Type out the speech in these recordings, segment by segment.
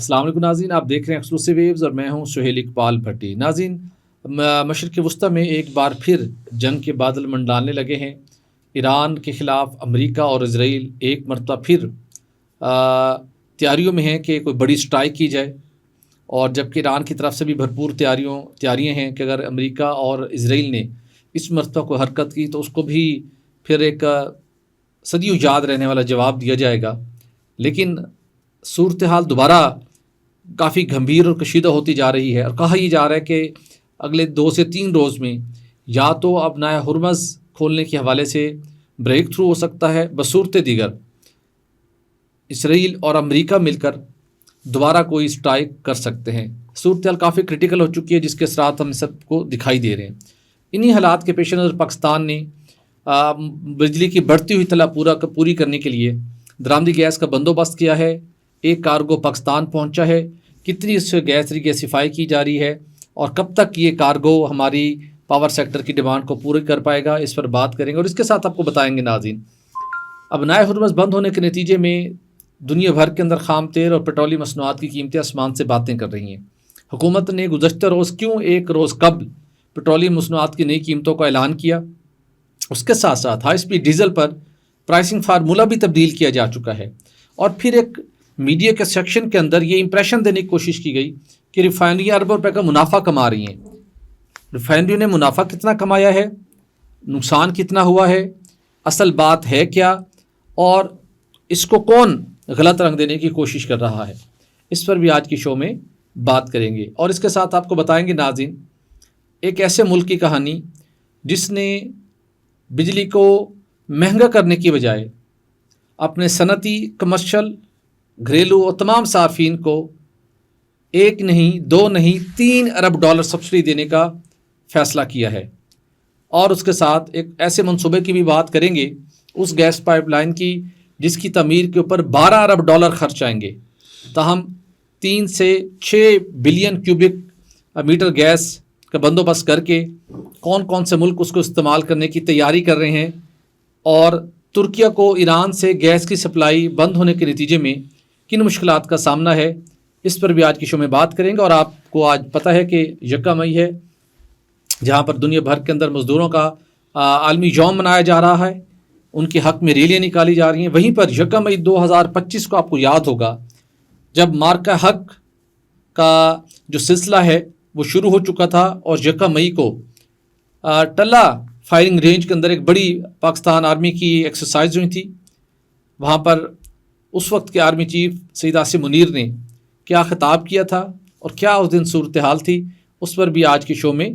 السلام علیکم ناظرین، آپ دیکھ رہے ہیں ایکسکلوسیو ویوز اور میں ہوں سہیل اقبال بھٹی۔ ناظرین، مشرق وسطیٰ میں ایک بار پھر جنگ کے بادل منڈلانے لگے ہیں۔ ایران کے خلاف امریکہ اور اسرائیل ایک مرتبہ پھر تیاریوں میں ہیں کہ کوئی بڑی اسٹرائک کی جائے، اور جبکہ ایران کی طرف سے بھی بھرپور تیاریاں ہیں کہ اگر امریکہ اور اسرائیل نے اس مرتبہ کوئی حرکت کی تو اس کو بھی پھر ایک صدیوں یاد رہنے والا جواب دیا جائے گا۔ لیکن صورتحال دوبارہ کافی گھمبیر اور کشیدہ ہوتی جا رہی ہے، اور کہا یہ جا رہا ہے کہ اگلے 2 سے 3 روز میں یا تو ابنائے ہرمز کھولنے کے حوالے سے بریک تھرو ہو سکتا ہے، بصورت دیگر اسرائیل اور امریکہ مل کر دوبارہ کوئی اسٹرائک کر سکتے ہیں۔ صورتحال کافی کرٹیکل ہو چکی ہے، جس کے اثرات ہم سب کو دکھائی دے رہے ہیں۔ انہی حالات کے پیش نظر پاکستان نے بجلی کی بڑھتی ہوئی طلب پوری کرنے کے لیے درآمدی گیس کا بندوبست کیا ہے۔ ایک کارگو پاکستان پہنچا ہے، کتنی اس گیس ریگیسیفائی کی جا رہی ہے، اور کب تک یہ کارگو ہماری پاور سیکٹر کی ڈیمانڈ کو پورے کر پائے گا، اس پر بات کریں گے۔ اور اس کے ساتھ آپ کو بتائیں گے ناظرین، ابنائے ہرمز بند ہونے کے نتیجے میں دنیا بھر کے اندر خام تیل اور پیٹرولیم مصنوعات کی قیمتیں آسمان سے باتیں کر رہی ہیں۔ حکومت نے گزشتہ روز ایک روز قبل پیٹرولیم مصنوعات کی نئی قیمتوں کا اعلان کیا۔ اس کے ساتھ ساتھ ہائی سپیڈ ڈیزل پر پرائسنگ فارمولہ بھی تبدیل کیا جا چکا ہے، اور پھر ایک میڈیا کے سیکشن کے اندر یہ امپریشن دینے کی کوشش کی گئی کہ ریفائنریاں اربوں روپے کا منافع کما رہی ہیں۔ ریفائنریوں نے منافع کتنا کمایا ہے، نقصان کتنا ہوا ہے، اصل بات ہے کیا، اور اس کو کون غلط رنگ دینے کی کوشش کر رہا ہے، اس پر بھی آج کی شو میں بات کریں گے۔ اور اس کے ساتھ آپ کو بتائیں گے ناظرین، ایک ایسے ملک کی کہانی جس نے بجلی کو مہنگا کرنے کی بجائے اپنے صنعتی، کمرشل، گھریلو اور تمام صارفین کو 1 نہیں 2 نہیں $3 ارب سبسڈی دینے کا فیصلہ کیا ہے۔ اور اس کے ساتھ ایک ایسے منصوبے کی بھی بات کریں گے، اس گیس پائپ لائن کی جس کی تعمیر کے اوپر $12 ارب خرچ آئیں گے، تاہم 3 سے 6 بلین کیوبک میٹر گیس کا بندوبست کر کے کون کون سے ملک اس کو استعمال کرنے کی تیاری کر رہے ہیں، اور ترکیہ کو ایران سے گیس کی سپلائی بند ہونے کے نتیجے میں کن مشکلات کا سامنا ہے، اس پر بھی آج کی شو میں بات کریں گے۔ اور آپ کو آج پتہ ہے کہ 1 مئی ہے، جہاں پر دنیا بھر کے اندر مزدوروں کا عالمی یوم منایا جا رہا ہے، ان کے حق میں ریلیاں نکالی جا رہی ہیں۔ وہیں پر 1 مئی 2025 کو آپ کو یاد ہوگا جب مارکہ حق کا جو سلسلہ ہے وہ شروع ہو چکا تھا، اور 1 مئی کو ٹلہ فائرنگ رینج کے اندر ایک بڑی پاکستان آرمی کی ایکسرسائز ہوئی تھی۔ وہاں پر اس وقت کے آرمی چیف سید عاصم منیر نے کیا خطاب کیا تھا، اور کیا اس دن صورتحال تھی، اس پر بھی آج کی شو میں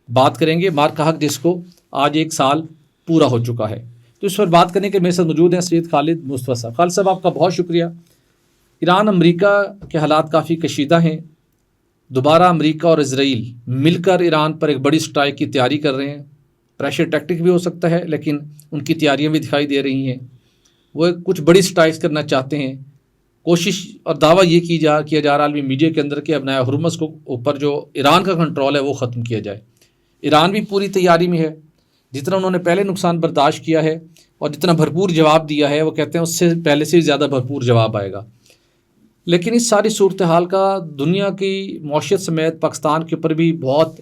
بات کریں گے۔ مارکہ حق جس کو آج 1 سال پورا ہو چکا ہے، تو اس پر بات کرنے کے میرے ساتھ موجود ہیں سید خالد مصطفیٰ صاحب۔ خالد صاحب، آپ کا بہت شکریہ۔ ایران امریکہ کے حالات کافی کشیدہ ہیں، دوبارہ امریکہ اور اسرائیل مل کر ایران پر ایک بڑی اسٹرائک کی تیاری کر رہے ہیں۔ پریشر ٹیکٹک بھی ہو سکتا ہے، لیکن ان کی تیاریاں بھی دکھائی دے رہی ہیں۔ وہ کچھ بڑی اسٹرائکس کرنا چاہتے ہیں۔ کوشش اور دعویٰ یہ کیا جا رہا ہے عالمی میڈیا کے اندر کہ ابنائے ہرمز کو اوپر جو ایران کا کنٹرول ہے وہ ختم کیا جائے۔ ایران بھی پوری تیاری میں ہے، جتنا انہوں نے پہلے نقصان برداشت کیا ہے اور جتنا بھرپور جواب دیا ہے، وہ کہتے ہیں اس سے پہلے سے زیادہ بھرپور جواب آئے گا۔ لیکن اس ساری صورتحال کا دنیا کی معیشت سمیت پاکستان کے اوپر بھی بہت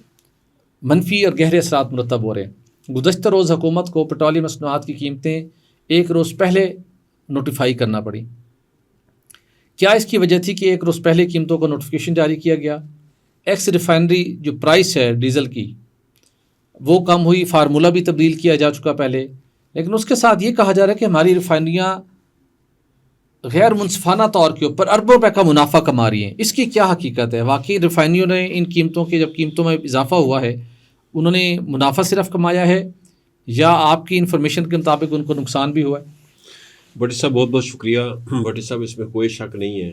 منفی اور گہرے اثرات مرتب ہو رہے ہیں۔ گزشتہ روز حکومت کو پیٹرولیم مصنوعات کی قیمتیں 1 روز پہلے نوٹیفائی کرنا پڑی۔ کیا اس کی وجہ تھی کہ 1 روز پہلے قیمتوں کو نوٹیفیکیشن جاری کیا گیا؟ ایکس ریفائنری جو پرائس ہے ڈیزل کی وہ کم ہوئی، فارمولہ بھی تبدیل کیا جا چکا پہلے، لیکن اس کے ساتھ یہ کہا جا رہا ہے کہ ہماری ریفائنریاں غیر منصفانہ طور کے اوپر اربوں روپے کا منافع کما رہی ہیں۔ اس کی کیا حقیقت ہے؟ واقعی ریفائنریوں نے ان قیمتوں کے جب قیمتوں میں اضافہ ہوا ہے، انہوں نے منافع صرف کمایا ہے، یا آپ کی انفارمیشن کے مطابق ان کو نقصان بھی ہوا ہے؟ بھٹی صاحب بہت بہت شکریہ۔ بھٹی صاحب، اس میں کوئی شک نہیں ہے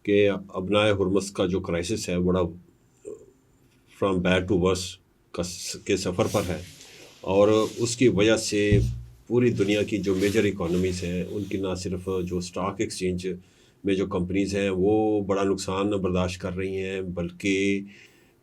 کہ ابنائے ہرمز کا جو کرائسس ہے بڑا فرام بیڈ ٹو ورس کے سفر پر ہے، اور اس کی وجہ سے پوری دنیا کی جو میجر اکانومیز ہیں ان کی نہ صرف جو اسٹاک ایکسچینج میں جو کمپنیز ہیں وہ بڑا نقصان برداشت کر رہی ہیں، بلکہ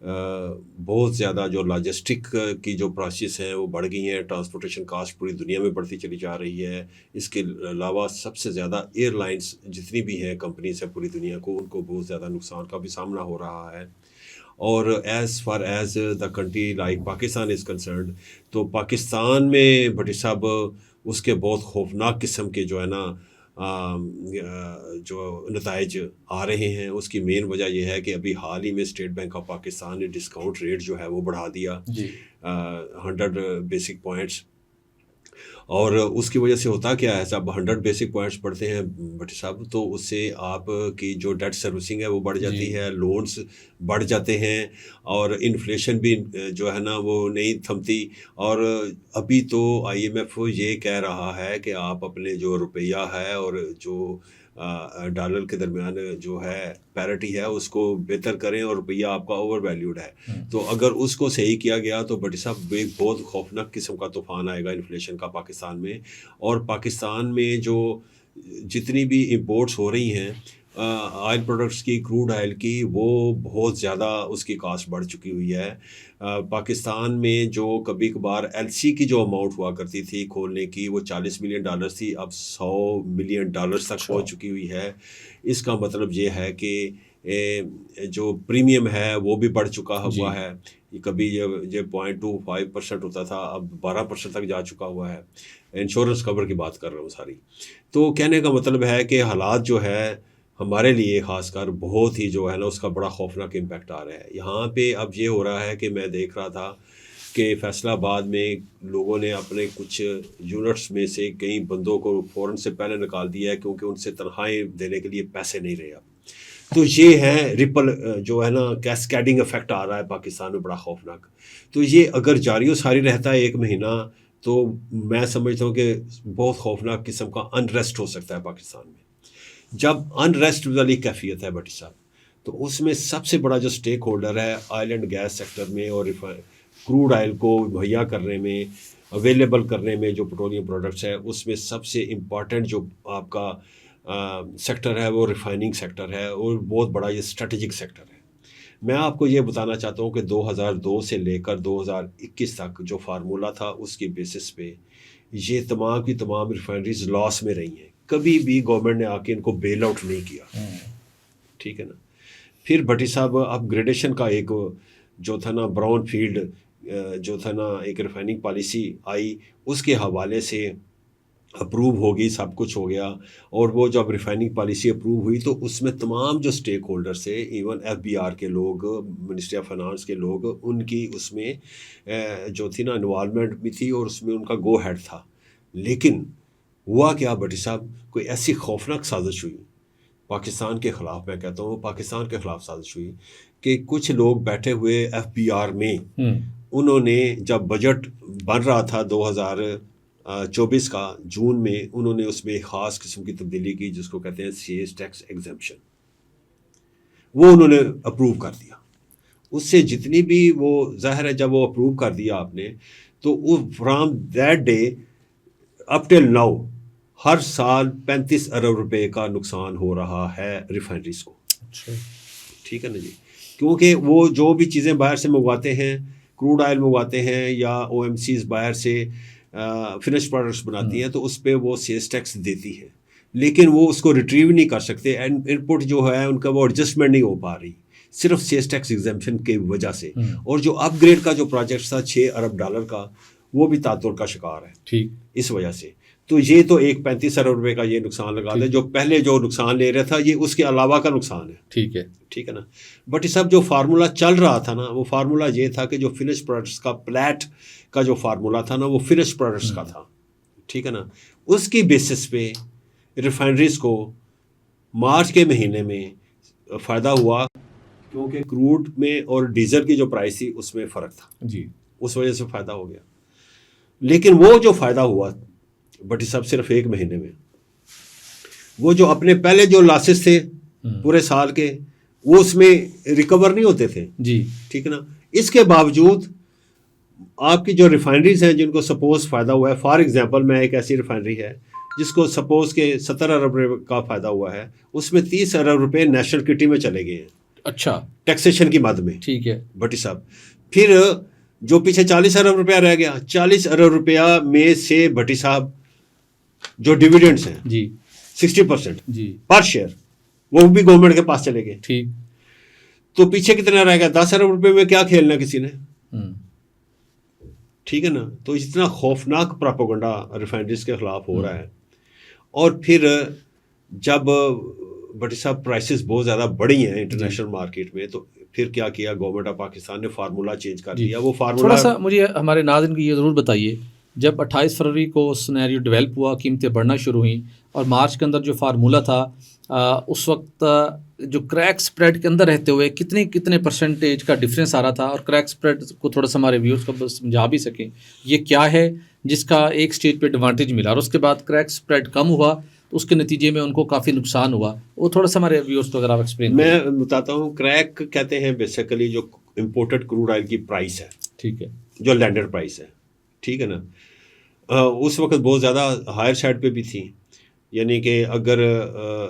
بہت زیادہ جو لاجسٹک کی جو پراسیس ہیں وہ بڑھ گئی ہیں، ٹرانسپورٹیشن کاسٹ پوری دنیا میں بڑھتی چلی جا رہی ہے. اس کے علاوہ سب سے زیادہ ایئر لائنس جتنی بھی ہیں کمپنیز ہیں پوری دنیا کو، ان کو بہت زیادہ نقصان کا بھی سامنا ہو رہا ہے. اور as far as the country like Pakistan is concerned, تو پاکستان میں بھٹی صاحب اس کے بہت خوفناک قسم کے جو ہے نا جو نتائج آ رہے ہیں. اس کی مین وجہ یہ ہے کہ ابھی حال ہی میں اسٹیٹ بینک آف پاکستان نے ڈسکاؤنٹ ریٹ جو ہے وہ بڑھا دیا 100 بیسک پوائنٹس. اور اس کی وجہ سے ہوتا کیا ہے صاحب، 100 بیسک پوائنٹس پڑھتے ہیں بھٹی صاحب، تو اس سے آپ کی جو ڈیٹ سروسنگ ہے وہ بڑھ جاتی ہے، لونز بڑھ جاتے ہیں، اور انفلیشن بھی جو ہے نا وہ نہیں تھمتی. اور ابھی تو آئی ایم ایف یہ کہہ رہا ہے کہ آپ اپنے جو روپیہ ہے اور جو ڈالر کے درمیان جو ہے پیرٹی ہے اس کو بہتر کریں، اور روپیہ آپ کا اوور ویلیوڈ ہے. تو اگر اس کو صحیح کیا گیا تو بھٹی صاحب ایک بہت خوفناک قسم کا طوفان آئے گا انفلیشن کا پاکستان میں. اور پاکستان میں جو جتنی بھی امپورٹس ہو رہی ہیں آئل پروڈکٹس کی، کروڈ آئل کی، وہ بہت زیادہ اس کی کاسٹ بڑھ چکی ہوئی ہے. پاکستان میں جو کبھی کبھار ایل سی کی جو اماؤنٹ ہوا کرتی تھی کھولنے کی وہ $40 ملین تھی، اب $100 ملین تک پہنچ چکی ہوئی ہے. اس کا مطلب یہ ہے کہ جو پریمیم ہے وہ بھی بڑھ چکا ہوا ہے. کبھی یہ 0.25% ہوتا تھا، اب 12% تک جا چکا ہوا ہے. انشورنس کور کی بات کر رہا ہوں ساری. تو کہنے کا مطلب ہے کہ حالات جو ہے ہمارے لیے خاص کر بہت ہی جو ہے نا اس کا بڑا خوفناک امپیکٹ آ رہا ہے. یہاں پہ اب یہ ہو رہا ہے کہ میں دیکھ رہا تھا کہ فیصل آباد میں لوگوں نے اپنے کچھ یونٹس میں سے کئی بندوں کو فوراً سے پہلے نکال دیا ہے کیونکہ ان سے تنخواہیں دینے کے لیے پیسے نہیں رہے اب. تو یہ ہے ریپل جو ہے نا کیسکیڈنگ افیکٹ آ رہا ہے پاکستان میں بڑا خوفناک. تو یہ اگر جاری و ساری رہتا ہے 1 مہینہ تو میں سمجھتا ہوں کہ بہت خوفناک قسم کا انریسٹ ہو سکتا ہے پاکستان میں. جب انریسٹ والی کیفیت ہے بھٹی صاحب تو اس میں سب سے بڑا جو سٹیک ہولڈر ہے آئل اینڈ گیس سیکٹر میں اور کروڈ آئل کو مہیا کرنے میں، اویلیبل کرنے میں جو پیٹرولیم پروڈکٹس ہے، اس میں سب سے امپورٹنٹ جو آپ کا سیکٹر ہے وہ ریفائننگ سیکٹر ہے، اور بہت بڑا یہ اسٹریٹجک سیکٹر ہے. میں آپ کو یہ بتانا چاہتا ہوں کہ 2002 سے لے کر 2021 تک جو فارمولہ تھا اس کی بیسس پہ یہ تمام کی تمام ریفائنریز لاس میں رہی ہیں. کبھی بھی گورنمنٹ نے آ کے ان کو بیل آؤٹ نہیں کیا. ٹھیک ہے نا. پھر بھٹی صاحب اپ گریڈیشن کا ایک جو تھا نا براؤن فیلڈ جو تھا نا ایک ریفائننگ پالیسی آئی، اس کے حوالے سے اپروو ہوگی، سب کچھ ہو گیا. اور وہ جب ریفائننگ پالیسی اپروو ہوئی تو اس میں تمام جو سٹیک ہولڈرز تھے، ایون ایف بی آر کے لوگ، منسٹری آف فائنانس کے لوگ، ان کی اس میں جو تھی نا انوالومنٹ بھی تھی اور اس میں ان کا گو ہیڈ تھا. لیکن ہوا کیا بھٹی صاحب، کوئی ایسی خوفناک سازش ہوئی پاکستان کے خلاف، میں کہتا ہوں پاکستان کے خلاف سازش ہوئی کہ کچھ لوگ بیٹھے ہوئے ایف بی آر میں، انہوں نے جب بجٹ بن رہا تھا 2024 کا جون میں، انہوں نے اس میں ایک خاص قسم کی تبدیلی کی جس کو کہتے ہیں سیز ٹیکس ایگزمپشن. وہ انہوں نے اپروو کر دیا. اس سے جتنی بھی وہ ظاہر ہے جب وہ اپروو کر دیا آپ نے تو from that day up till now ہر سال 35 ارب روپے کا نقصان ہو رہا ہے ریفائنریز کو. ٹھیک ہے نا جی. کیونکہ وہ جو بھی چیزیں باہر سے منگواتے ہیں، کروڈ آئل منگواتے ہیں یا او ایم سیز باہر سے فنش پروڈکٹس بناتی ہیں، تو اس پہ وہ سیز ٹیکس دیتی ہے، لیکن وہ اس کو ریٹریو نہیں کر سکتے. ان پٹ جو ہے ان کا وہ ایڈجسٹمنٹ نہیں ہو پا رہی صرف سیز ٹیکس ایگزمپشن کی وجہ سے. اور جو اپ گریڈ کا جو پروجیکٹ تھا $6 ارب کا، وہ بھی تعطل کا شکار ہے ٹھیک اس وجہ سے. تو یہ تو ایک 35 ارب روپے کا یہ نقصان لگا دے جو پہلے جو نقصان لے رہا تھا، یہ اس کے علاوہ کا نقصان ہے. ٹھیک ہے نا. بٹ یہ سب جو فارمولہ چل رہا تھا نا، وہ فارمولہ یہ تھا کہ جو فنش پروڈکٹس کا پلیٹ کا جو فارمولہ تھا نا وہ فنش پروڈکٹس کا تھا. ٹھیک ہے نا. اس کی بیسس پہ ریفائنریز کو مارچ کے مہینے میں فائدہ ہوا کیونکہ کروڈ میں اور ڈیزل کی جو پرائس تھی اس میں فرق تھا جی، اس وجہ سے فائدہ ہو گیا. لیکن وہ جو فائدہ ہوا بٹ سب صرف 1 مہینے میں، وہ جو اپنے پہلے جو لاسز تھے پورے سال کے وہ اس میں ریکور نہیں ہوتے تھے جی. ٹھیک ہے نا. اس کے باوجود آپ کی جو ریفائنریز ہیں جن کو سپوز فائدہ ہوا ہے، فار ایگزامپل میں ایک ایسی ریفائنری ہے جس کو سپوز کے 70 ارب روپے کا فائدہ ہوا ہے، اس میں 30 ارب روپے نیشنل کٹی میں چلے گئے ہیں. اچھا ٹیکسیشن کی مد میں. ٹھیک ہے بھٹی صاحب پھر جو پیچھے 40 ارب روپیہ رہ گیا، 40 ارب روپیہ میں سے بھٹی صاحب جو ڈیویڈنڈس ہیں جی 60% جی پر شیئر وہ بھی گورنمنٹ کے پاس چلے گئے. ٹھیک. تو پیچھے کتنا رہ گیا؟ 10 ارب روپے میں کیا کھیلنا کسی نے. ٹھیک ہے نا. تو اتنا خوفناک پراپوگنڈا ریفائنریز کے خلاف ہو رہا ہے. اور پھر جب بھٹی صاحب پرائسز بہت زیادہ بڑھی ہیں انٹرنیشنل مارکیٹ میں، تو پھر کیا کیا گورنمنٹ آف پاکستان نے فارمولا چینج کر دیا. وہ فارمولا تھوڑا سا مجھے ہمارے ناظرین کو یہ ضرور بتائیے، جب 28 فروری کو سنیریو ڈیولپ ہوا، قیمتیں بڑھنا شروع ہوئیں، اور مارچ کے اندر جو فارمولا تھا اس وقت جو کریک سپریڈ کے اندر رہتے ہوئے کتنے پرسنٹیج کا ڈفرینس آ رہا تھا، اور کریک سپریڈ کو تھوڑا سا ہمارے ویورز کو سمجھا بھی سکیں یہ کیا ہے جس کا ایک سٹیج پہ ایڈوانٹیج ملا، اور اس کے بعد کریک سپریڈ کم ہوا تو اس کے نتیجے میں ان کو کافی نقصان ہوا. وہ تھوڑا سا ہمارے ویورز کو اگر آپ ایکسپلین میں بتاتا ہوں. کریک کہتے ہیں بیسیکلی جو امپورٹڈ کروڈ آئل کی پرائس ہے، ٹھیک ہے، جو لینڈر پرائس ہے. ٹھیک ہے نا. اس وقت بہت زیادہ ہائر سائڈ پہ بھی تھی، یعنی کہ اگر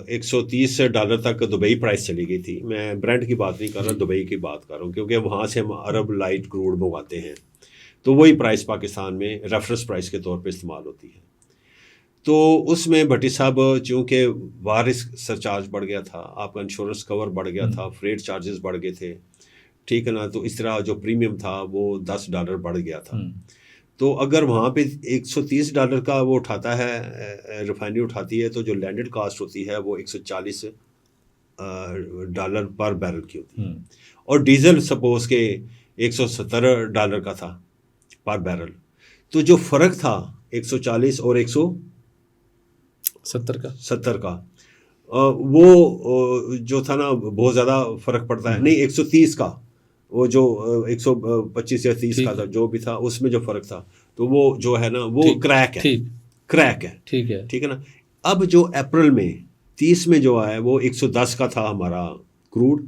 $130 تک دبئی پرائس چلی گئی تھی. میں برینڈ کی بات نہیں کر رہا، دبئی کی بات کر رہا ہوں، کیونکہ وہاں سے ہم عرب لائٹ کروڈ منگواتے ہیں، تو وہی پرائس پاکستان میں ریفرنس پرائس کے طور پہ استعمال ہوتی ہے. تو اس میں بھٹی صاحب چونکہ وارث سرچارج بڑھ گیا تھا، آپ کا انشورنس کور بڑھ گیا تھا، فریٹ چارجز بڑھ گئے تھے. ٹھیک ہے نا. تو اس طرح جو پریمیم تھا وہ $10 بڑھ گیا تھا. تو اگر وہاں پہ $130 کا وہ اٹھاتا ہے، ریفائنری اٹھاتی ہے، تو جو لینڈڈ کاسٹ ہوتی ہے وہ $140 پر بیرل کی ہوتی ہے. اور ڈیزل سپوز کہ $170 کا تھا پر بیرل. تو جو فرق تھا 140 اور 170 کا وہ جو تھا نا بہت زیادہ فرق پڑتا ہے. نہیں 130 کا، وہ جو 125 یا 30 کا تھا جو بھی تھا، اس میں جو فرق تھا، تو وہ جو ہے نا وہ کریک ہے. ٹھیک ہے نا. اب جو اپریل میں 30 میں جو آیا وہ 110 کا تھا ہمارا کروڈ.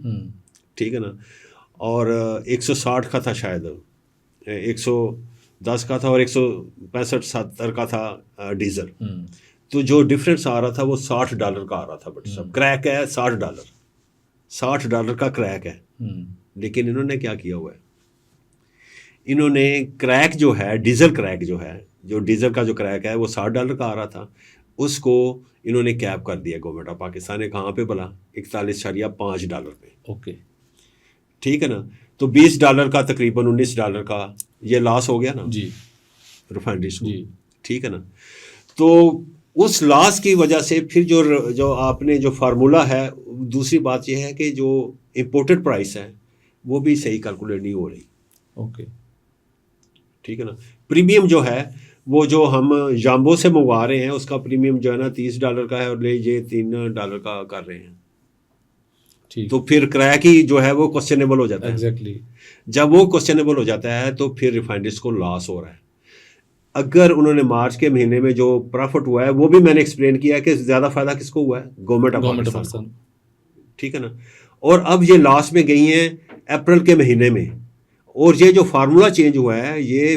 ٹھیک ہے نا. اور 160 کا تھا شاید، 110 کا تھا اور 165-70 کا تھا ڈیزل. تو جو ڈفرینس آ رہا تھا وہ $60 کا آ رہا تھا. بٹ سب کریک ہے $60 کا کریک ہے. لیکن انہوں نے کیا کیا ہوا ہے، انہوں نے کریک جو ہے، ڈیزل کریک جو ہے، جو ڈیزل کا جو کریک ہے وہ $60 کا آ رہا تھا، اس کو انہوں نے کیپ کر دیا گورنمنٹ آف پاکستان نے. کہاں پہ بلا؟ $41.5 پہ. اوکے. ٹھیک ہے نا. تو $20 کا تقریباً $19 کا یہ لاس ہو گیا نا جی ریفائنریز کو. ٹھیک ہے نا. تو اس لاس کی وجہ سے پھر جو آپ نے جو فارمولا ہے، دوسری بات یہ ہے کہ جو امپورٹڈ پرائس ہے وہ بھی صحیح کیلکولیٹ نہیں ہو رہی. اوکے. ٹھیک ہے نا. پریمیم جو ہے وہ جو ہم جامبو سے منگوا رہے ہیں، اس کا پریمیم جو ہے نا $30 کا ہے، اور یہ $3 کا کر رہے ہیں. تو پھر کریک ہی جو ہے وہ کوسچنیبل ہو جاتا ہے. ایگزیکٹلی. جب وہ کوسچنیبل ہو جاتا ہے تو پھر ریفائنریز کو لاس ہو رہا ہے. اگر انہوں نے مارچ کے مہینے میں جو پروفٹ ہوا ہے وہ بھی میں نے ایکسپلین کیا کہ زیادہ فائدہ کس کو ہوا ہے؟ Government of Pakistan. ٹھیک ہے نا. اور اب یہ لاس میں گئی ہیں اپریل کے مہینے میں. اور یہ جو فارمولا چینج ہوا ہے، یہ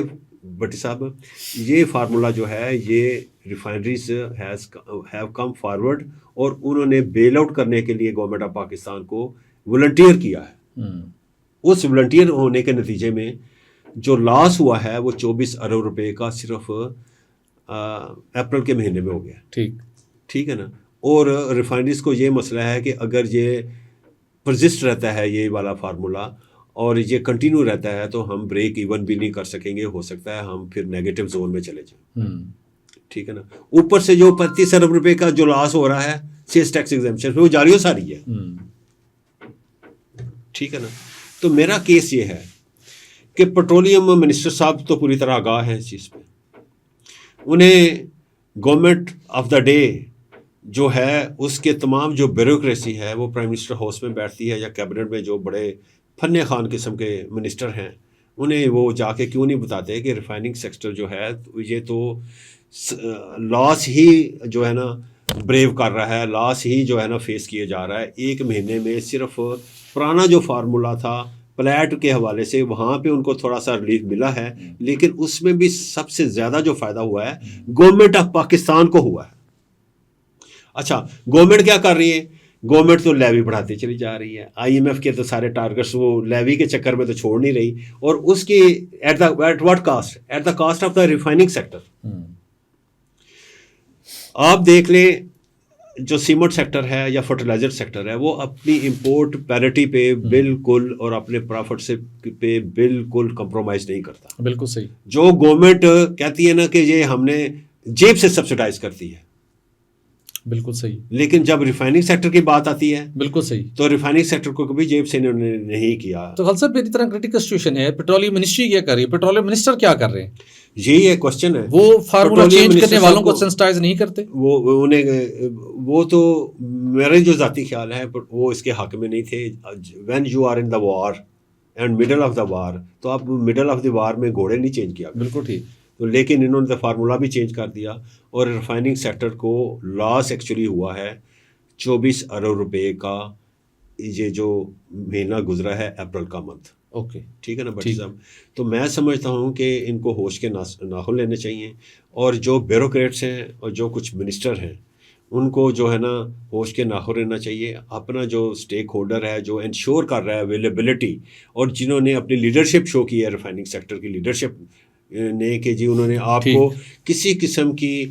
بھٹی صاحب یہ فارمولا جو ہے یہ ریفائنریز ہیو کم فارورڈ، اور انہوں نے بیل آؤٹ کرنے کے لیے گورنمنٹ آف پاکستان کو والنٹیئر کیا ہے. اس والنٹیئر ہونے کے نتیجے میں جو لاس ہوا ہے وہ $24 ارب کا صرف اپریل کے مہینے میں ہو گیا. ٹھیک ہے نا. اور ریفائنریز کو یہ مسئلہ ہے کہ اگر یہ پرزسٹ رہتا ہے یہ والا فارمولا اور یہ کنٹینیو رہتا ہے تو ہم بریک ایون بھی نہیں کر سکیں گے. ہو سکتا ہے ہم پھر نیگیٹو زون میں چلے جائیں. ٹھیک ہے نا. اوپر سے جو $35 ارب کا جو لاس ہو رہا ہے سیلز ٹیکس ایگزمپشن وہ جاری و ساری ہے. ٹھیک ہے نا. تو میرا کیس یہ ہے کہ پیٹرولیم منسٹر صاحب تو پوری طرح آگاہ ہیں اس چیز پہ. انہیں گورنمنٹ آف دا ڈے جو ہے اس کے تمام جو بیوروکریسی ہے وہ پرائم منسٹر ہاؤس میں بیٹھتی ہے یا کیبنٹ میں جو بڑے فن خان قسم کے منسٹر ہیں، انہیں وہ جا کے کیوں نہیں بتاتے کہ ریفائننگ سیکٹر جو ہے یہ تو لاس ہی جو ہے نا بریو کر رہا ہے، لاس ہی جو ہے نا فیس کیے جا رہا ہے. ایک مہینے میں صرف پرانا جو فارمولا تھا پلیٹ کے حوالے سے وہاں پہ ان کو تھوڑا سا ریلیف ملا ہے، لیکن اس میں بھی سب سے زیادہ جو فائدہ ہوا ہے گورنمنٹ آف پاکستان کو ہوا ہے. اچھا گورنمنٹ کیا کر رہی ہے گورنمنٹ تو لیوی بڑھاتی چلی جا رہی ہے, آئی ایم ایف کے تو سارے ٹارگٹس وہ لیوی کے چکر میں تو چھوڑ نہیں رہی, اور اس کی at what cost, at the cost of the refining sector. آپ دیکھ لیں جو سیمنٹ سیکٹر ہے یا فرٹیلائزر سیکٹر ہے وہ اپنی امپورٹ پیرٹی پہ بالکل اور اپنے پروفٹ سے پہ بالکل کمپرومائز نہیں کرتا. بالکل صحیح. جو گورنمنٹ کہتی ہے نا کہ یہ ہم نے جیب سے سبسڈائز کرتی ہے, بالکل صحیح, لیکن جب ریفائننگ سیکٹر کی بات آتی ہے بالکل صحیح, تو ریفائننگ سیکٹر کو کبھی جیب سے انہوں نے نہیں کیا. تو خالد صاحب میری طرح کریٹیکل سچویشن ہے, پیٹرولیم منسٹری کیا کر رہی ہے, پیٹرولیم منسٹر کیا کر رہے ہیں, یہی ایک کوشچن ہے. وہ فارمولا چینج کرنے والوں کو سینسٹائز نہیں کرتے. وہ تو میرا جو ذاتی خیال ہے وہ اس کے حق میں نہیں تھے. When you are in the war and middle of the war, تو آپ مڈل آف دا وار میں گھوڑے نہیں چینج کیا. بالکل ٹھیک. تو لیکن انہوں نے فارمولا بھی چینج کر دیا, اور ریفائننگ سیکٹر کو لاس ایکچولی ہوا ہے 24 ارب روپے کا. یہ جو مہینہ گزرا ہے اپریل کا منتھ, اوکے ٹھیک ہے نا بھٹی صاحب. تو میں سمجھتا ہوں کہ ان کو ہوش کے ناخن لینے چاہیے, اور جو بیوروکریٹس ہیں اور جو کچھ منسٹر ہیں ان کو جو ہے نا ہوش کے ناخن لینا چاہیے. اپنا جو اسٹیک ہولڈر ہے جو انشور کر رہا ہے اویلیبلٹی, اور جنہوں نے اپنی لیڈرشپ شو کی ہے ریفائننگ سیکٹر کی لیڈرشپ نے, کہ جی انہوں نے آپ کو کسی قسم کی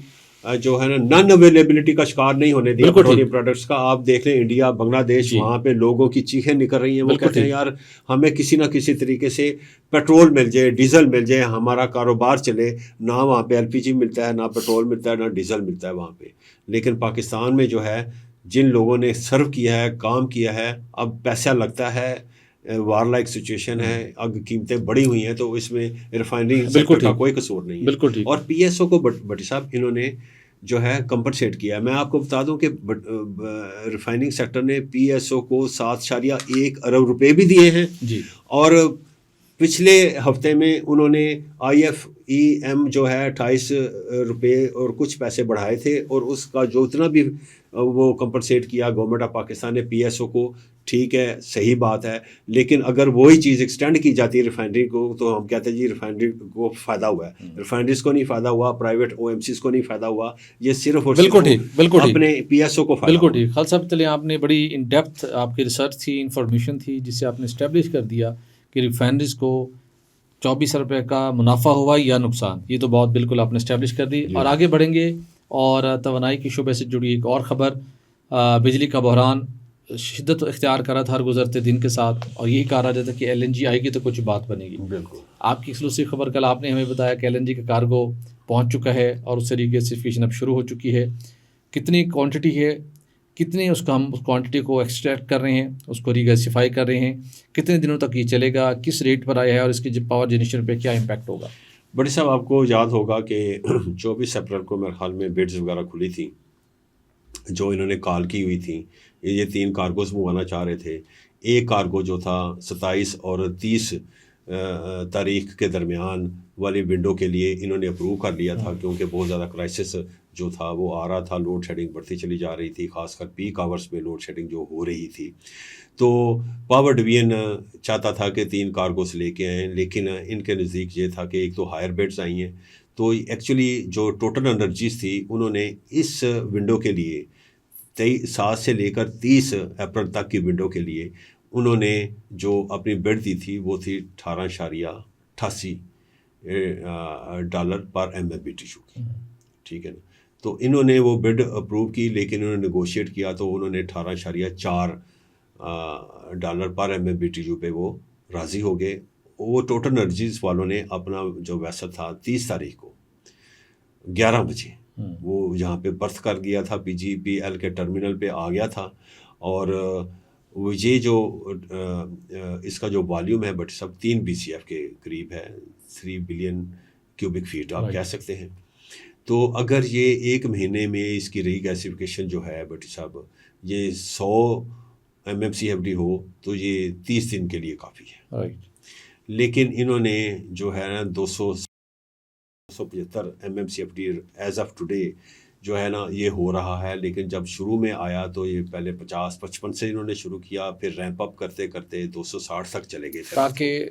جو ہے نا نان اویلیبلٹی کا شکار نہیں ہونے دیا پیٹرولیم پروڈکٹس کا. آپ دیکھ لیں انڈیا, بنگلہ دیش, وہاں پہ لوگوں کی چیخیں نکل رہی ہیں. وہ کہتے ہیں یار ہمیں کسی نہ کسی طریقے سے پیٹرول مل جائے, ڈیزل مل جائے, ہمارا کاروبار چلے. نہ وہاں پہ ایل پی جی ملتا ہے, نہ پیٹرول ملتا ہے, نہ ڈیزل ملتا ہے وہاں پہ. لیکن پاکستان میں جو ہے جن لوگوں نے سرو کیا ہے, کام کیا ہے, اب پیسہ لگتا ہے, وار لائک سچویشن ہے, اب قیمتیں بڑھی ہوئی ہیں, تو اس میں ریفائنری سیکٹر کا کوئی قصور نہیں ہے. اور پی ایس او کو بھٹی صاحب انہوں نے جو ہے کمپنسیٹ کیا ہے. میں آپ کو بتا دوں کہ ریفائننگ سیکٹر نے پی ایس او کو 7.1 ارب روپے بھی دیے ہیں جی, اور پچھلے ہفتے میں انہوں نے آئی ایف ای ایم جو ہے 28 روپے اور کچھ پیسے بڑھائے تھے, اور اس کا جو اتنا بھی وہ کمپنسیٹ کیا گورنمنٹ آف پاکستان نے پی ایس او کو, ٹھیک ہے, صحیح بات ہے. لیکن اگر وہی چیز ایکسٹینڈ کی جاتی ہے ریفائنری کو, تو ہم کہتے ہیں جی ریفائنری کو فائدہ ہوا ہے. ریفائنریز کو نہیں فائدہ ہوا, پرائیویٹ او ایم سیز کو نہیں فائدہ ہوا, یہ صرف اور صرف اپنے پی ایس او کو فائدہ ہوا. بالکل ٹھیک. خالد صاحب چلیں, آپ نے بڑی ان ڈیپتھ آپ کی ریسرچ تھی, انفارمیشن تھی, جس سے آپ نے اسٹیبلش کر دیا کہ ریفائنریز کو 24 روپے کا منافع ہوا یا نقصان. یہ تو بہت بالکل آپ نے اسٹیبلش کر دی. اور آگے بڑھیں گے, اور توانائی کے شعبے سے جڑی ایک اور خبر, بجلی کا بحران شدت اختیار کر رہا تھا ہر گزرتے دن کے ساتھ, اور یہی کہا رہا تھا کہ ایل این جی آئے گی تو کچھ بات بنے گی. بالکل آپ کی ایکسکلوسیو خبر کل آپ نے ہمیں بتایا کہ ایل این جی کا کارگو پہنچ چکا ہے, اور اس طریقے سے فیشن اب شروع ہو چکی ہے. کتنی کوانٹٹی ہے, کتنی اس کا ہم اس کوانٹٹی کو ایکسٹریکٹ کر رہے ہیں, اس کو ریگیسیفائی کر رہے ہیں, کتنے دنوں تک یہ چلے گا, کس ریٹ پر آیا ہے, اور اس کی پاور جنریشن پہ کیا امپیکٹ ہوگا. بڑی صاحب آپ کو یاد ہوگا کہ 24 اپریل کو میرے خیال میں بیڈز وغیرہ کھلی تھی, جو انہوں نے کال کی ہوئی تھی. یہ 3 کارگوز منگوانا چاہ رہے تھے. ایک کارگو جو تھا 27 اور 30 تاریخ کے درمیان والی ونڈو کے لیے انہوں نے اپروو کر لیا تھا, کیونکہ بہت زیادہ کرائسس جو تھا وہ آ رہا تھا, لوڈ شیڈنگ بڑھتی چلی جا رہی تھی, خاص کر پیک آورس میں لوڈ شیڈنگ جو ہو رہی تھی. تو پاور ڈویژن چاہتا تھا کہ 3 کارگوز لے کے آئیں, لیکن ان کے نزدیک یہ تھا کہ ایک تو ہائر بیڈز آئی ہیں, تو ایکچولی جو ٹوٹل انرجیز تھی انہوں نے اس ونڈو کے لیے 7 سے لے کر 30 اپریل تک کی ونڈو کے لیے انہوں نے جو اپنی بڈ دی تھی وہ تھی $18.88 پر MMBTU کی, ٹھیک ہے نا. تو انہوں نے وہ بڈ اپروو کی, لیکن انہوں نے نیگوشیٹ کیا تو انہوں نے $18.4 پر MMBTU پہ وہ راضی ہو گئے. وہ ٹوٹل انرجیز والوں نے اپنا جو ویسل تھا 30 تاریخ کو 11 بجے وہ یہاں پہ برتھ کر گیا تھا, PGPL کے ٹرمینل پہ آ گیا تھا. اور یہ جو اس کا جو والیوم ہے بٹ سب 3 BCF کے قریب ہے, 3 بلین کیوبک فیٹ آپ کہہ سکتے ہیں. تو اگر یہ ایک مہینے میں اس کی ری گیسیفیکیشن جو ہے بٹ صاحب یہ 100 MMCFD ہو تو یہ 30 دن کے لیے کافی ہے. لیکن انہوں نے جو ہے نا 275 MMCFD ایز آف ٹوڈے جو ہے نا یہ ہو رہا ہے، لیکن جب شروع میں آیا تو یہ پہلے 50-55 سے انہوں نے شروع کیا، پھر ریمپ اپ کرتے کرتے 260 تک چلے گئے تاکہ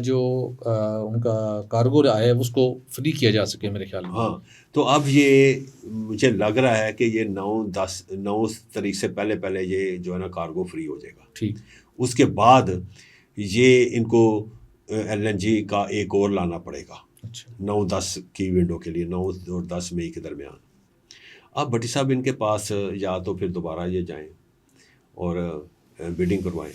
جو ان کا کارگو ہے اس کو فری کیا جا سکے میرے خیال میں. ہاں، تو اب یہ مجھے لگ رہا ہے کہ یہ 9 تاریخ سے پہلے یہ جو ہے نا کارگو فری ہو جائے گا. ٹھیک. اس کے بعد یہ ان کو LNG کا ایک اور لانا پڑے گا. اچھا. 9-10 کی ونڈو کے لیے، 9 اور 10 مئی کے درمیان. اب بھٹی صاحب ان کے پاس یا تو پھر دوبارہ یہ جائیں اور بیڈنگ کروائیں،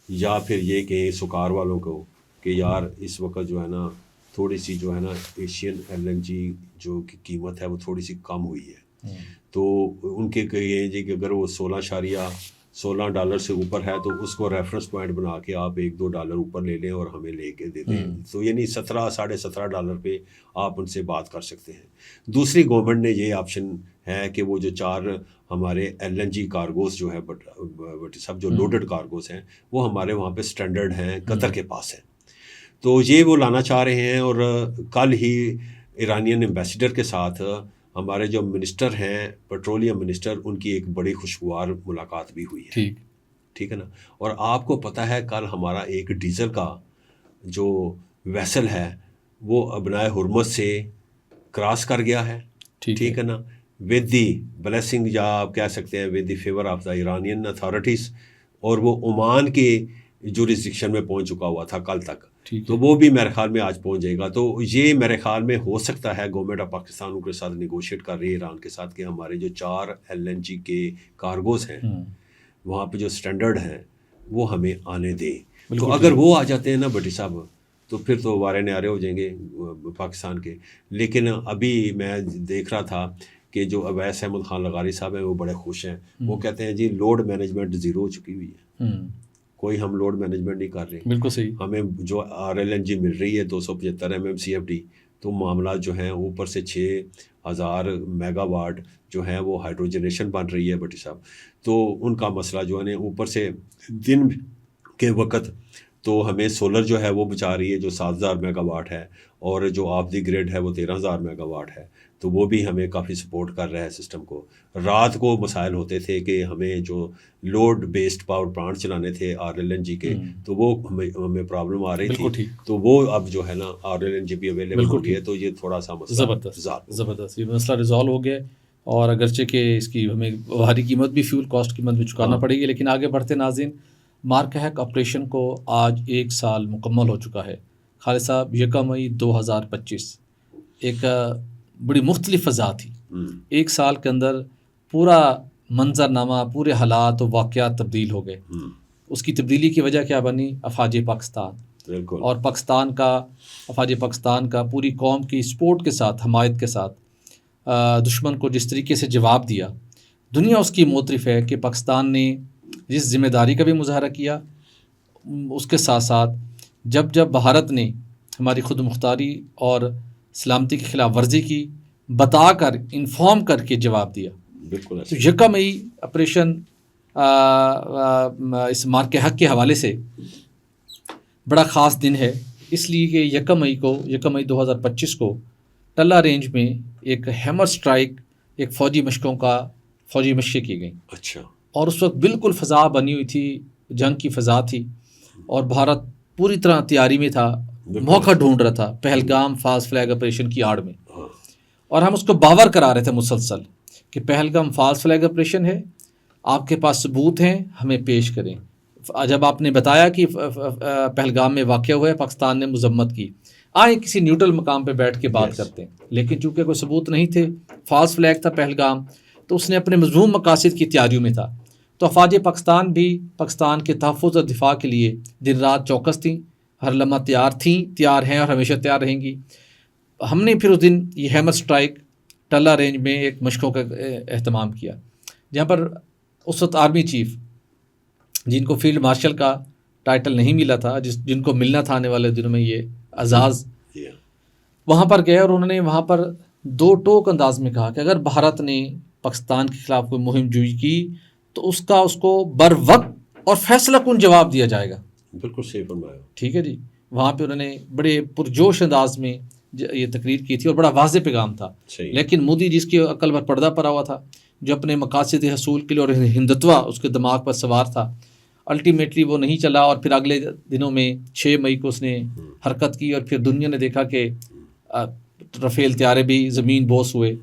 یا پھر یہ کہیں سکار والوں کو کہ یار اس وقت جو ہے نا تھوڑی سی جو ہے نا ایشین LNG جو کی قیمت ہے وہ تھوڑی سی کم ہوئی ہے، تو ان کے کہیں جی کہ اگر وہ $16 سے اوپر ہے تو اس کو ریفرنس پوائنٹ بنا کے آپ $1-2 اوپر لے لیں اور ہمیں لے کے دے دیں. تو یعنی $17-17.5 پہ آپ ان سے بات کر سکتے ہیں. دوسری گورنمنٹ نے یہ آپشن ہے کہ وہ جو 4 ہمارے LNG کارگوز جو ہے بٹ سب جو لوڈڈ کارگوز ہیں وہ ہمارے وہاں پہ سٹینڈرڈ ہیں، قطر کے پاس ہیں، تو یہ وہ لانا چاہ رہے ہیں. اور کل ہی ایرانین ایمبیسیڈر کے ساتھ ہمارے جو منسٹر ہیں پیٹرولیم منسٹر، ان کی ایک بڑی خوشگوار ملاقات بھی ہوئی ہے. ٹھیک ہے نا. اور آپ کو پتہ ہے کل ہمارا ایک ڈیزل کا جو ویسل ہے وہ ابنائے ہرمز سے کراس کر گیا ہے. ٹھیک ہے نا، ود دی بلیسنگ، یا آپ کہہ سکتے ہیں with the favour of the Iranian authorities, اور وہ عمان کے جورسڈکشن میں پہنچ چکا ہوا تھا کل تک. تو وہ بھی میرے خیال میں آج پہنچ جائے گا. تو یہ میرے خیال میں ہو سکتا ہے گورنمنٹ آف پاکستان ان کے ساتھ نیگوشیٹ کر رہی ہے ایران کے ساتھ کہ ہمارے جو 4 LNG کے کارگوز ہیں وہاں پہ جو سٹینڈرڈ ہیں وہ ہمیں آنے دیں. تو اگر وہ آ جاتے ہیں نا بھٹی صاحب تو پھر تو وارے نیارے ہو جائیں گے پاکستان کے. لیکن ابھی میں دیکھ رہا تھا کہ جو اویس احمد خان لغاری صاحب ہیں وہ بڑے خوش ہیں. وہ کہتے ہیں جی لوڈ مینجمنٹ زیرو ہو چکی ہوئی ہے، کوئی ہم لوڈ مینجمنٹ نہیں کر رہے. بالکل صحیح. ہمیں جو RLNG مل رہی ہے 275 MMCFD، تو معاملات جو ہیں اوپر سے 6000 میگا واٹ جو ہیں وہ ہائیڈروجنیشن بن رہی ہے بھٹی صاحب. تو ان کا مسئلہ جو ہے نا اوپر سے دن کے وقت تو ہمیں سولر جو ہے وہ بچا رہی ہے جو 7000 میگا واٹ ہے، اور جو آف دی گریڈ ہے وہ 13000 میگا واٹ ہے. تو وہ بھی ہمیں کافی سپورٹ کر رہا ہے سسٹم کو. رات کو مسائل ہوتے تھے کہ ہمیں جو لوڈ بیسڈ پاور پلانٹ چلانے تھے RLNG کے، تو وہ ہمیں پرابلم آ رہی تھی. تو وہ اب جو ہے نا RLNG بھی اویلیبل ہو گئی ہے. تو یہ تھوڑا سا مسئلہ زبردست یہ مسئلہ ریزالو ہو گیا. اور اگرچہ کہ اس کی ہمیں بھاری قیمت بھی فیول کاسٹ قیمت بھی چکانا پڑے گی، لیکن آگے بڑھتے ناظرین، مارک ہیک آپریشن کو آج 1 سال مکمل ہو چکا ہے. خالد صاحب 1 مئی 2025 ایک بڑی مختلف فضا تھی. 1 سال کے اندر پورا منظرنامہ، پورے حالات و واقعات تبدیل ہو گئے. اس کی تبدیلی کی وجہ کیا بنی؟ افواج پاکستان. اور افواج پاکستان کا پوری قوم کی سپورٹ کے ساتھ، حمایت کے ساتھ دشمن کو جس طریقے سے جواب دیا، دنیا اس کی معترف ہے کہ پاکستان نے جس ذمہ داری کا بھی مظاہرہ کیا، اس کے ساتھ ساتھ جب بھارت نے ہماری خود مختاری اور سلامتی کی خلاف ورزی کی، بتا کر انفارم کر کے جواب دیا. بالکل. تو 1 مئی آپریشن اس مارک حق کے حوالے سے بڑا خاص دن ہے، اس لیے کہ 1 مئی 2025 کو ٹلہ رینج میں ایک ہیمر سٹرائک، ایک فوجی مشقیں کی گئیں. اچھا. اور اس وقت بالکل فضا بنی ہوئی تھی، جنگ کی فضا تھی، اور بھارت پوری طرح تیاری میں تھا، موقع ڈھونڈ رہا تھا پہلگام فالس فلیگ آپریشن کی آڑ میں. اور ہم اس کو باور کرا رہے تھے مسلسل کہ پہلگام فالس فلیگ آپریشن ہے، آپ کے پاس ثبوت ہیں، ہمیں پیش کریں. جب آپ نے بتایا کہ پہلگام میں واقع ہوا ہے، پاکستان نے مذمت کی، آئیں کسی نیوٹرل مقام پہ بیٹھ کے بات کرتے ہیں. لیکن چونکہ کوئی ثبوت نہیں تھے، فالس فلیگ تھا پہلگام، تو اس نے اپنے مذموم مقاصد کی تیاریوں میں تھا. تو افواج پاکستان بھی پاکستان کے تحفظ اور دفاع کے لیے دن رات چوکس تھیں، ہر لمحہ تیار ہیں اور ہمیشہ تیار رہیں گی. ہم نے پھر اس دن یہ ہیمر سٹرائک ٹلہ رینج میں ایک مشقوں کا اہتمام کیا، جہاں پر اس وقت آرمی چیف، جن کو فیلڈ مارشل کا ٹائٹل نہیں ملا تھا، جن کو ملنا تھا آنے والے دنوں میں، یہ اعزاز، وہاں پر گئے اور انہوں نے وہاں پر 2 ٹوک انداز میں کہا کہ اگر بھارت نے پاکستان کے خلاف کوئی مہم جوئی کی تو اس کو بر وقت اور فیصلہ کن جواب دیا جائے گا. بالکل صحیح فرمایا. ٹھیک ہے جی. وہاں پہ انہوں نے بڑے پرجوش انداز میں یہ تقریر کی تھی اور بڑا واضح پیغام تھا. لیکن مودی جس کی عقل پر پردہ پڑا ہوا تھا, جو اپنے مقاصد حصول کے لیے اور ہندتوا اس کے دماغ پر سوار تھا, الٹیمیٹلی وہ نہیں چلا. اور پھر اگلے دنوں میں 6 مئی کو اس نے حرکت کی اور پھر دنیا نے دیکھا کہ رفیل طیارے بھی زمین بوس ہوئے,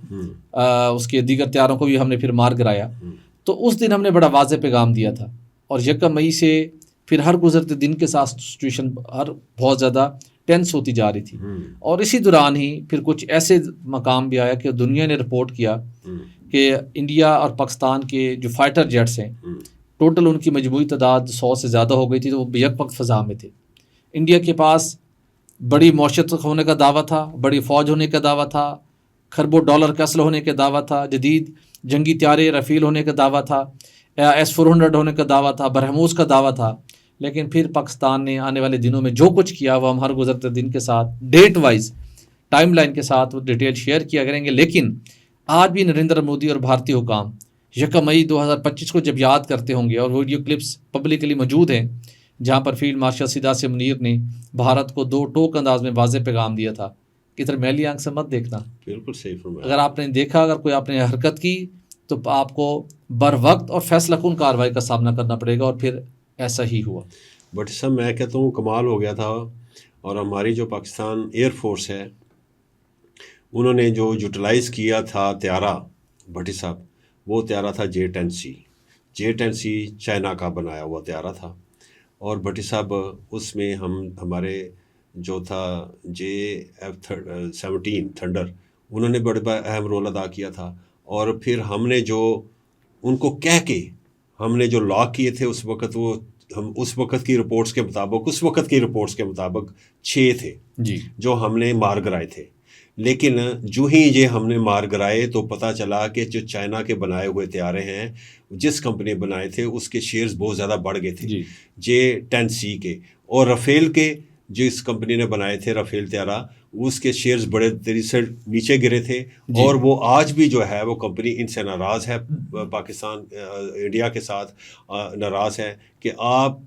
اس کے دیگر طیاروں کو بھی ہم نے پھر مار گرایا. تو اس دن ہم نے بڑا واضح پیغام دیا تھا. اور 1 مئی سے پھر ہر گزرتے دن کے ساتھ سچویشن بہت زیادہ ٹینس ہوتی جا رہی تھی. اور اسی دوران ہی پھر کچھ ایسے مقام بھی آیا کہ دنیا نے رپورٹ کیا کہ انڈیا اور پاکستان کے جو فائٹر جیٹس ہیں, ٹوٹل ان کی مجموعی تعداد 100 سے زیادہ ہو گئی تھی, تو وہ یک وقت فضا میں تھے. انڈیا کے پاس بڑی معیشت ہونے کا دعویٰ تھا, بڑی فوج ہونے کا دعویٰ تھا, کھربوں ڈالر کا اسلحہ ہونے کا دعویٰ تھا, جدید جنگی طیارے رفیل ہونے کا دعویٰ تھا, S-400 ہونے کا دعویٰ تھا, برہموس کا دعویٰ تھا. لیکن پھر پاکستان نے آنے والے دنوں میں جو کچھ کیا وہ ہم ہر گزرتے دن کے ساتھ ڈیٹ وائز ٹائم لائن کے ساتھ وہ ڈیٹیل شیئر کیا کریں گے. لیکن آج بھی نریندر مودی اور بھارتی حکام 1 مئی 2025 کو جب یاد کرتے ہوں گے, اور ویڈیو کلپس پبلکلی موجود ہیں جہاں پر فیلڈ مارشل سدھاسیہ منیر نے بھارت کو 2 ٹوک انداز میں واضح پیغام دیا تھا کہ ادھر میلی آنکھ سے مت دیکھنا. بالکل صحیح فرمایا. اگر آپ نے دیکھا, اگر کوئی آپ نے حرکت کی تو آپ کو بر وقت اور فیصلہ کن کارروائی کا سامنا کرنا پڑے گا, اور پھر ایسا ہی ہوا. بٹ سب میں کہتا ہوں کمال ہو گیا تھا. اور ہماری جو پاکستان ایئر فورس ہے انہوں نے جو یوٹیلائز کیا تھا طیارہ بھٹی صاحب, وہ طیارہ تھا J-10C. J-10C چائنا کا بنایا ہوا طیارہ تھا. اور بھٹی صاحب اس میں ہمارے جو تھا JF-17 تھنڈر, انہوں نے بڑے اہم رول ادا کیا تھا. اور پھر ہم نے جو ان کو کہہ کے ہم نے جو لاک کیے تھے اس وقت, وہ ہم اس وقت کی رپورٹس کے مطابق 6 تھے جی جو ہم نے مار گرائے تھے. لیکن جو ہی یہ ہم نے مار گرائے تو پتہ چلا کہ جو چائنا کے بنائے ہوئے طیارے ہیں, جس کمپنی بنائے تھے اس کے شیئرز بہت زیادہ بڑھ گئے تھے J-10C کے. اور رفیل کے جس کمپنی نے بنائے تھے رفیل طیارہ, اس کے شیئرز بڑے تیزی سے نیچے گرے تھے. اور وہ آج بھی جو ہے وہ کمپنی ان سے ناراض ہے, پاکستان انڈیا کے ساتھ ناراض ہے کہ آپ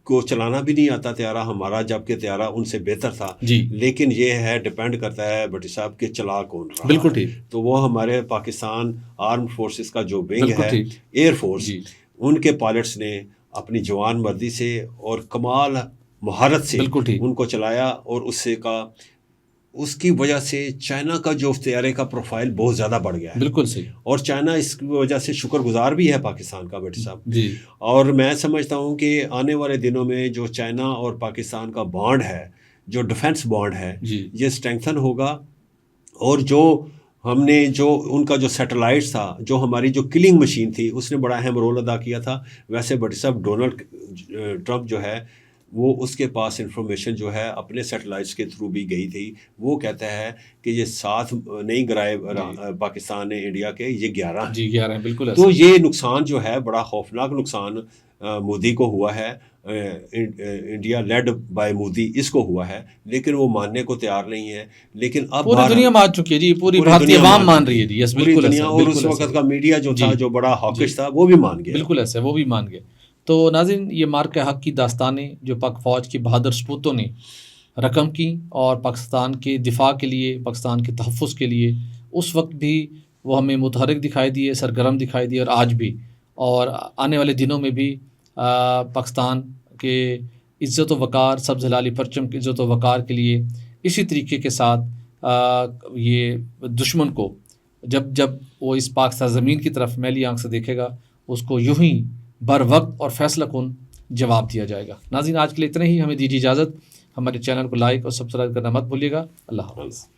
کو چلانا بھی نہیں آتا طیارہ ہمارا, جبکہ طیارہ ان سے بہتر تھا. لیکن یہ ہے ڈپینڈ کرتا ہے بھٹی صاحب کہ چلا کون رہا. بالکل ٹھیک. تو وہ ہمارے پاکستان آرمڈ فورسز کا جو ونگ ہے ایئر فورس, ان کے پائلٹس نے اپنی جوان مردی سے اور کمال مہارت سے ان کو چلایا. اور اس کی وجہ سے چائنا کا جو طیارے کا پروفائل بہت زیادہ بڑھ گیا ہے. بالکل صحیح. اور چائنا اس کی وجہ سے شکر گزار بھی ہے پاکستان کا بھٹی صاحب. جی. اور میں سمجھتا ہوں کہ آنے والے دنوں میں جو چائنا اور پاکستان کا بانڈ ہے, جو ڈیفنس بانڈ ہے, یہ اسٹرینگتھن ہوگا. اور جو ہم نے جو ان کا جو سیٹلائٹ تھا, جو ہماری جو کلنگ مشین تھی, اس نے بڑا اہم رول ادا کیا تھا. ویسے بھٹی صاحب ڈونلڈ ٹرمپ جو ہے وہ اس کے پاس انفارمیشن جو ہے اپنے سیٹلائٹس کے تھرو بھی گئی تھی. وہ کہتا ہے کہ یہ 7 نہیں گرائے پاکستان نے انڈیا کے, یہ 11 ہیں. 11 ہیں. بالکل. تو یہ نقصان جو ہے بڑا خوفناک نقصان مودی کو ہوا ہے, انڈیا لیڈ بائی مودی اس کو ہوا ہے. لیکن وہ ماننے کو تیار نہیں ہے. لیکن اب پوری دنیا مان چکی ہے جی, پوری بھارتی عوام مان رہی ہے جی. یس بالکل دنیا. اور اس وقت کا میڈیا جو تھا جو بڑا ہاکش تھا وہ بھی مان گیا. بالکل ایسا, وہ بھی مان گئے. تو ناظرین, یہ مارکہ حق کی داستانیں جو پاک فوج کی بہادر سپوتوں نے رقم کی اور پاکستان کے دفاع کے لیے, پاکستان کے تحفظ کے لیے, اس وقت بھی وہ ہمیں متحرک دکھائی دیے, سرگرم دکھائی دیے, اور آج بھی. اور آنے والے دنوں میں بھی پاکستان کے عزت و وقار, سبز ہلالی پرچم کی عزت و وقار کے لیے اسی طریقے کے ساتھ یہ دشمن کو جب وہ اس پاک سرزمین کی طرف میلی آنکھ سے دیکھے گا, اس کو یوں ہی بر وقت اور فیصلہ کن جواب دیا جائے گا. ناظرین, آج کے لیے اتنا ہی. ہمیں دیجیے اجازت. ہمارے چینل کو لائک اور سبسکرائب کرنا مت بھولیے گا. اللہ حافظ.